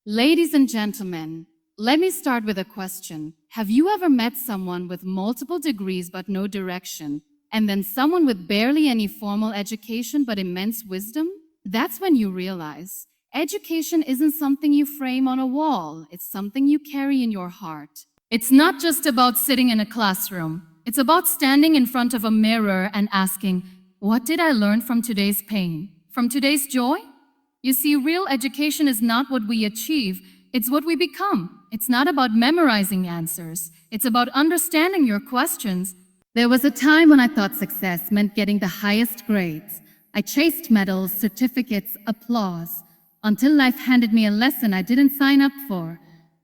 Ladies and gentlemen, let me start with a question. Have you ever met someone with multiple degrees but no direction, and then someone with barely any formal education but immense wisdom? That's when you realize education isn't something you frame on a wall, it's something you carry in your heart. It's not just about sitting in a classroom. It's about standing in front of a mirror and asking, what did I learn from today's pain? From today's joy? You see, real education is not what we achieve, it's what we become. It's not about memorizing answers. It's about understanding your questions. There was a time when I thought success meant getting the highest grades. I chased medals, certificates, applause, until life handed me a lesson I didn't sign up for.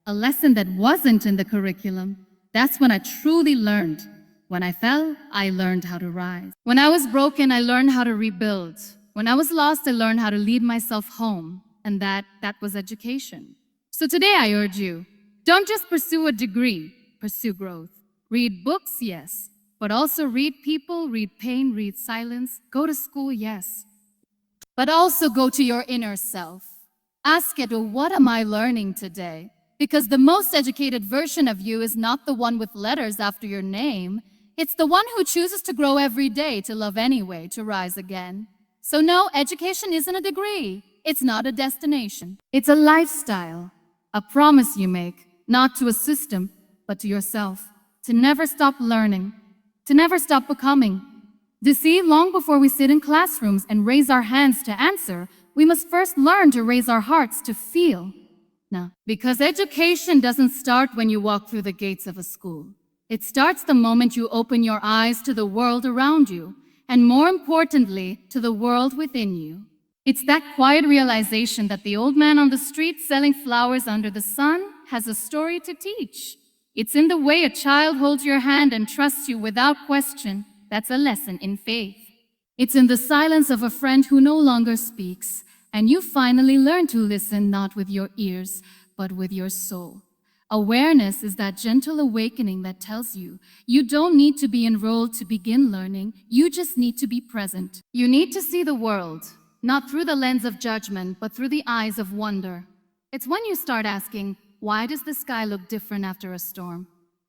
A lesson that wasn't in the curriculum. That's when I truly learned. When I fell, I learned how to rise. When I was broken, I learned how to rebuild. When I was lost, I learned how to lead myself home. And that was education. So today I urge you, don't just pursue a degree, pursue growth. Read books, yes, but also read people, read pain, read silence. Go to school, yes, but also go to your inner self. Ask it, well, what am I learning today? Because the most educated version of you is not the one with letters after your name. It's the one who chooses to grow every day, to love anyway, to rise again. So no, education isn't a degree. It's not a destination. It's a lifestyle, a promise you make, not to a system, but to yourself, to never stop learning, to never stop becoming. You see, long before we sit in classrooms and raise our hands to answer, we must first learn to raise our hearts to feel. Now, because education doesn't start when you walk through the gates of a school. It starts the moment you open your eyes to the world around you, and more importantly, to the world within you. It's that quiet realization that the old man on the street selling flowers under the sun has a story to teach. It's in the way a child holds your hand and trusts you without question. That's a lesson in faith. It's in the silence of a friend who no longer speaks, and you finally learn to listen not with your ears, but with your soul. Awareness is that gentle awakening that tells you you don't need to be enrolled to begin learning, you just need to be present. You need to see the world, not through the lens of judgment, but through the eyes of wonder. It's when you start asking, why does the sky look different after a storm?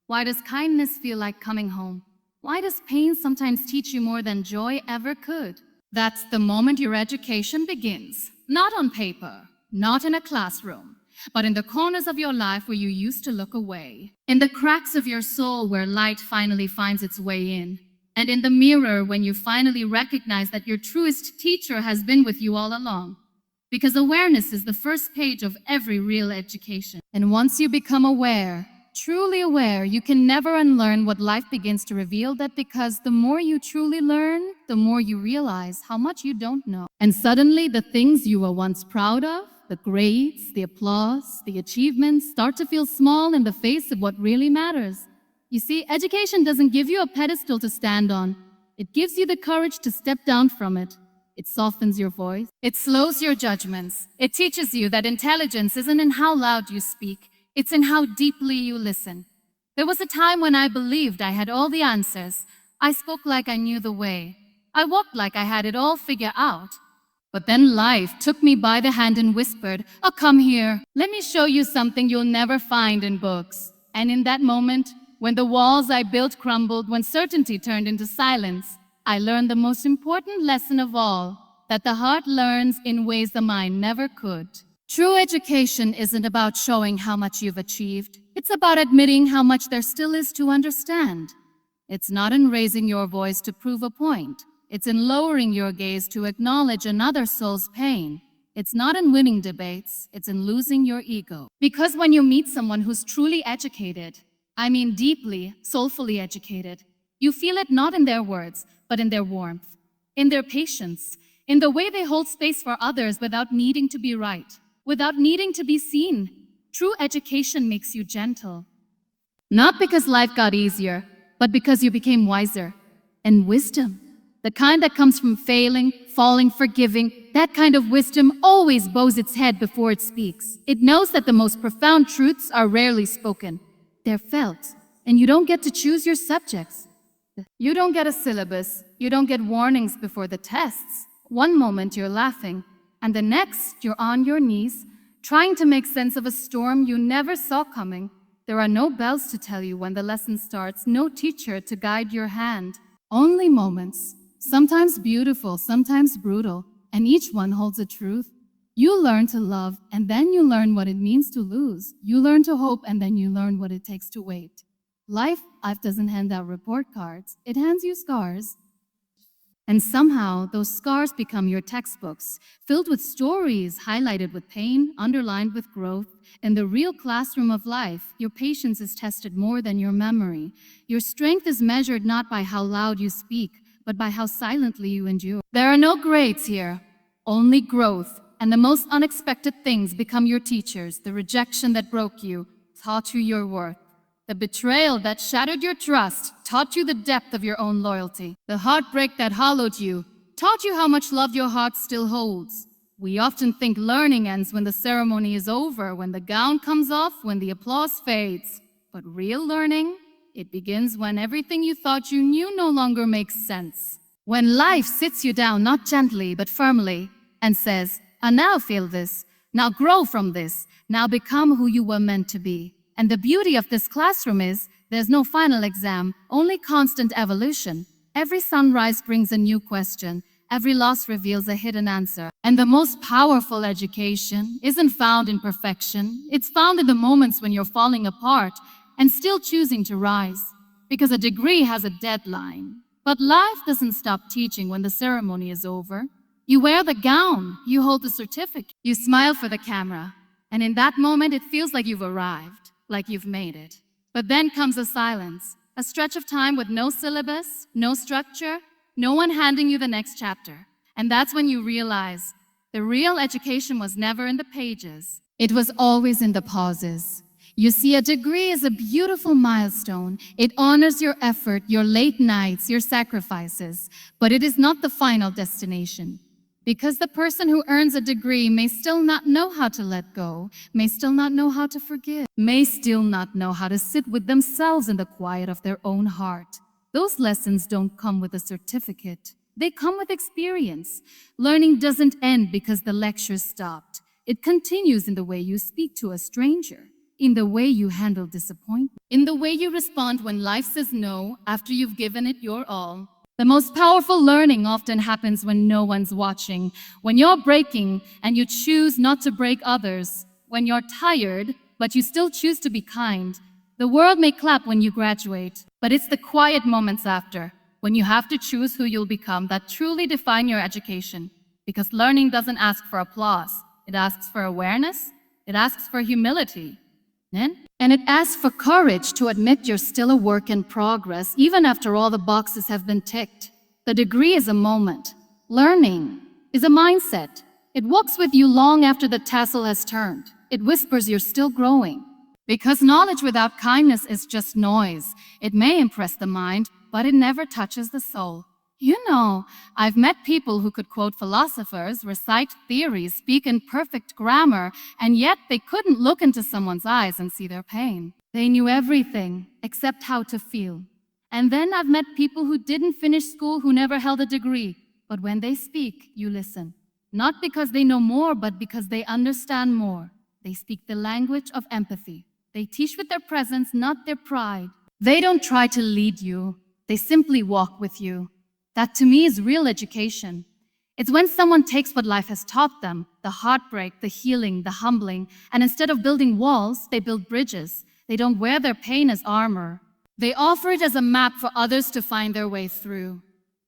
Why does kindness feel like coming home? Why does pain sometimes teach you more than joy ever could? That's the moment your education begins. Not on paper, not in a classroom, but in the corners of your life where you used to look away. In the cracks of your soul where light finally finds its way in. And in the mirror when you finally recognize that your truest teacher has been with you all along. Because awareness is the first page of every real education. And once you become aware, truly aware, you can never unlearn what life begins to reveal, that because the more you truly learn, the more you realize how much you don't know. And suddenly the things you were once proud of, the grades, the applause, the achievements, start to feel small in the face of what really matters. You see, education doesn't give you a pedestal to stand on. It gives you the courage to step down from it. It softens your voice. It slows your judgments. It teaches you that intelligence isn't in how loud you speak. It's in how deeply you listen. There was a time when I believed I had all the answers. I spoke like I knew the way. I walked like I had it all figured out. But then life took me by the hand and whispered, oh, come here. Let me show you something you'll never find in books. And in that moment, when the walls I built crumbled, when certainty turned into silence, I learned the most important lesson of all, that the heart learns in ways the mind never could. True education isn't about showing how much you've achieved. It's about admitting how much there still is to understand. It's not in raising your voice to prove a point. It's in lowering your gaze to acknowledge another soul's pain. It's not in winning debates. It's in losing your ego. Because when you meet someone who's truly educated, I mean deeply, soulfully educated, you feel it not in their words, but in their warmth, in their patience, in the way they hold space for others without needing to be right, without needing to be seen. True education makes you gentle. Not because life got easier, but because you became wiser. And wisdom, the kind that comes from failing, falling, forgiving, that kind of wisdom always bows its head before it speaks. It knows that the most profound truths are rarely spoken. They're felt, and you don't get to choose your subjects. You don't get a syllabus. You don't get warnings before the tests. One moment you're laughing, and the next you're on your knees, trying to make sense of a storm you never saw coming. There are no bells to tell you when the lesson starts, no teacher to guide your hand. Only moments, sometimes beautiful, sometimes brutal, and each one holds a truth. You learn to love, and then you learn what it means to lose. You learn to hope, and then you learn what it takes to wait. Life doesn't hand out report cards, it hands you scars. And somehow, those scars become your textbooks, filled with stories, highlighted with pain, underlined with growth. In the real classroom of life, your patience is tested more than your memory. Your strength is measured not by how loud you speak, but by how silently you endure. There are no grades here, only growth. And the most unexpected things become your teachers. The rejection that broke you taught you your worth. The betrayal that shattered your trust taught you the depth of your own loyalty. The heartbreak that hollowed you taught you how much love your heart still holds. We often think learning ends when the ceremony is over, when the gown comes off, when the applause fades. But real learning, it begins when everything you thought you knew no longer makes sense. When life sits you down, not gently, but firmly, and says, "And now feel this, now grow from this, now become who you were meant to be." And the beauty of this classroom is, there's no final exam, only constant evolution. Every sunrise brings a new question. Every loss reveals a hidden answer. And the most powerful education isn't found in perfection. It's found in the moments when you're falling apart and still choosing to rise. Because a degree has a deadline. But life doesn't stop teaching when the ceremony is over. You wear the gown, you hold the certificate, you smile for the camera. And in that moment, it feels like you've arrived, like you've made it. But then comes a silence, a stretch of time with no syllabus, no structure, no one handing you the next chapter. And that's when you realize the real education was never in the pages. It was always in the pauses. You see, a degree is a beautiful milestone. It honors your effort, your late nights, your sacrifices. But it is not the final destination. Because the person who earns a degree may still not know how to let go, may still not know how to forgive, may still not know how to sit with themselves in the quiet of their own heart. Those lessons don't come with a certificate. They come with experience. Learning doesn't end because the lecture stopped. It continues in the way you speak to a stranger, in the way you handle disappointment, in the way you respond when life says no after you've given it your all. The most powerful learning often happens when no one's watching, when you're breaking and you choose not to break others, when you're tired but you still choose to be kind. The world may clap when you graduate, but it's the quiet moments after, when you have to choose who you'll become, that truly define your education. Because learning doesn't ask for applause, it asks for awareness, it asks for humility. And it asks for courage to admit you're still a work in progress, even after all the boxes have been ticked. The degree is a moment. Learning is a mindset. It walks with you long after the tassel has turned. It whispers you're still growing. Because knowledge without kindness is just noise. It may impress the mind, but it never touches the soul. You know, I've met people who could quote philosophers, recite theories, speak in perfect grammar, and yet they couldn't look into someone's eyes and see their pain. They knew everything except how to feel. And then I've met people who didn't finish school, who never held a degree. But when they speak, you listen. Not because they know more, but because they understand more. They speak the language of empathy. They teach with their presence, not their pride. They don't try to lead you. They simply walk with you. That to me is real education. It's when someone takes what life has taught them, the heartbreak, the healing, the humbling, and instead of building walls, they build bridges. They don't wear their pain as armor. They offer it as a map for others to find their way through.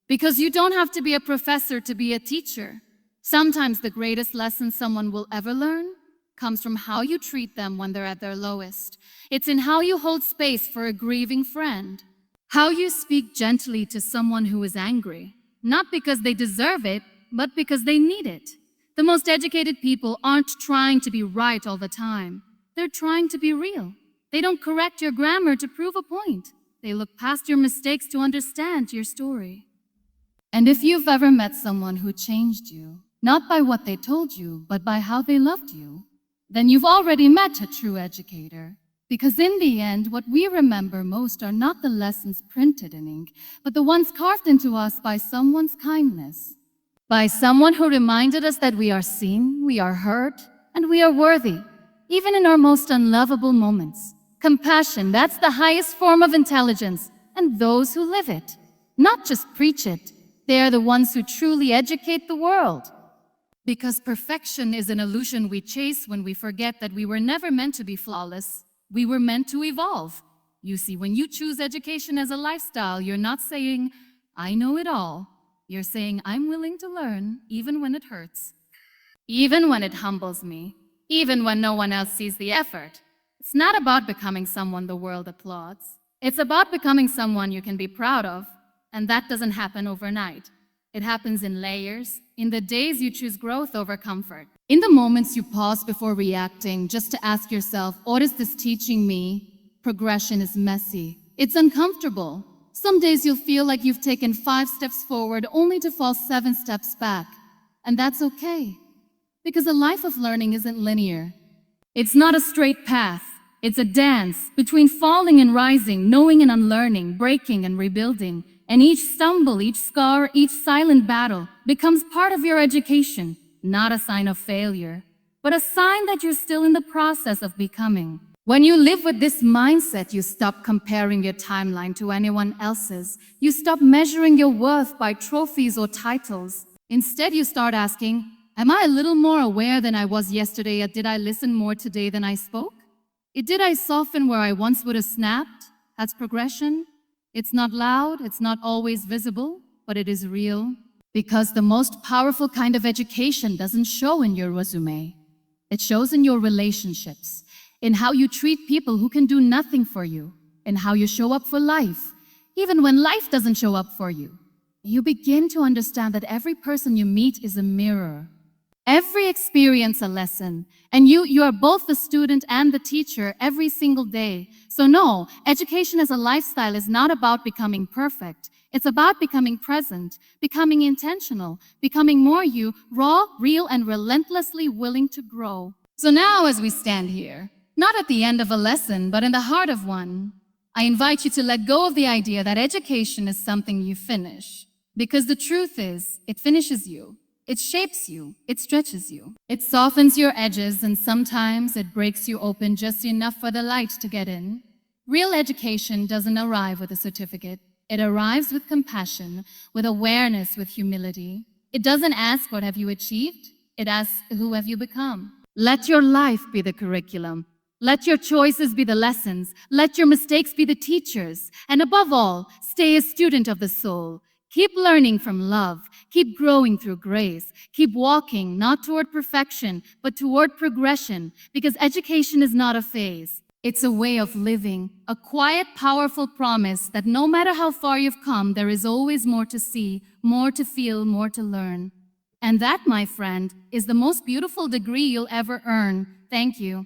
Because you don't have to be a professor to be a teacher. Sometimes the greatest lesson someone will ever learn comes from how you treat them when they're at their lowest. It's in how you hold space for a grieving friend. How you speak gently to someone who is angry, not because they deserve it, but because they need it. The most educated people aren't trying to be right all the time. They're trying to be real. They don't correct your grammar to prove a point. They look past your mistakes to understand your story. And if you've ever met someone who changed you, not by what they told you, but by how they loved you, then you've already met a true educator. Because in the end, what we remember most are not the lessons printed in ink, but the ones carved into us by someone's kindness. By someone who reminded us that we are seen, we are heard, And we are worthy, even in our most unlovable moments. Compassion, that's the highest form of intelligence, and those who live it, not just preach it, they are the ones who truly educate the world. Because perfection is an illusion we chase when we forget that we were never meant to be flawless. We were meant to evolve. You see, when you choose education as a lifestyle, you're not saying, I know it all. You're saying, I'm willing to learn, even when it hurts. Even when it humbles me. Even when no one else sees the effort. It's not about becoming someone the world applauds. It's about becoming someone you can be proud of. And that doesn't happen overnight. It happens in layers, in the days you choose growth over comfort. In the moments you pause before reacting, just to ask yourself, what is this teaching me? Progression is messy. It's uncomfortable. Some days you'll feel like you've taken 5 steps forward only to fall 7 steps back. And that's okay. Because a life of learning isn't linear. It's not a straight path. It's a dance between falling and rising, knowing and unlearning, breaking and rebuilding. And each stumble, each scar, each silent battle becomes part of your education, not a sign of failure, but a sign that you're still in the process of becoming. When you live with this mindset, you stop comparing your timeline to anyone else's. You stop measuring your worth by trophies or titles. Instead, you start asking, am I a little more aware than I was yesterday, or did I listen more today than I spoke? Did I soften where I once would have snapped? That's progression. It's not loud, it's not always visible, but it is real. Because the most powerful kind of education doesn't show in your resume. It shows in your relationships, in how you treat people who can do nothing for you, in how you show up for life, even when life doesn't show up for you. You begin to understand that every person you meet is a mirror. Every experience a lesson, and you are both the student and the teacher every single day. So no, education as a lifestyle is not about becoming perfect. It's about becoming present, becoming intentional, becoming more you, raw, real, and relentlessly willing to grow. So now as we stand here, not at the end of a lesson, but in the heart of one, I invite you to let go of the idea that education is something you finish. Because the truth is, it finishes you. It shapes you, it stretches you. It softens your edges, and sometimes it breaks you open just enough for the light to get in. Real education doesn't arrive with a certificate. It arrives with compassion, with awareness, with humility. It doesn't ask, what have you achieved? It asks, who have you become? Let your life be the curriculum. Let your choices be the lessons. Let your mistakes be the teachers. And above all, stay a student of the soul. Keep learning from love. Keep growing through grace. Keep walking, not toward perfection, but toward progression, because education is not a phase. It's a way of living, a quiet, powerful promise that no matter how far you've come, there is always more to see, more to feel, more to learn. And that, my friend, is the most beautiful degree you'll ever earn. Thank you.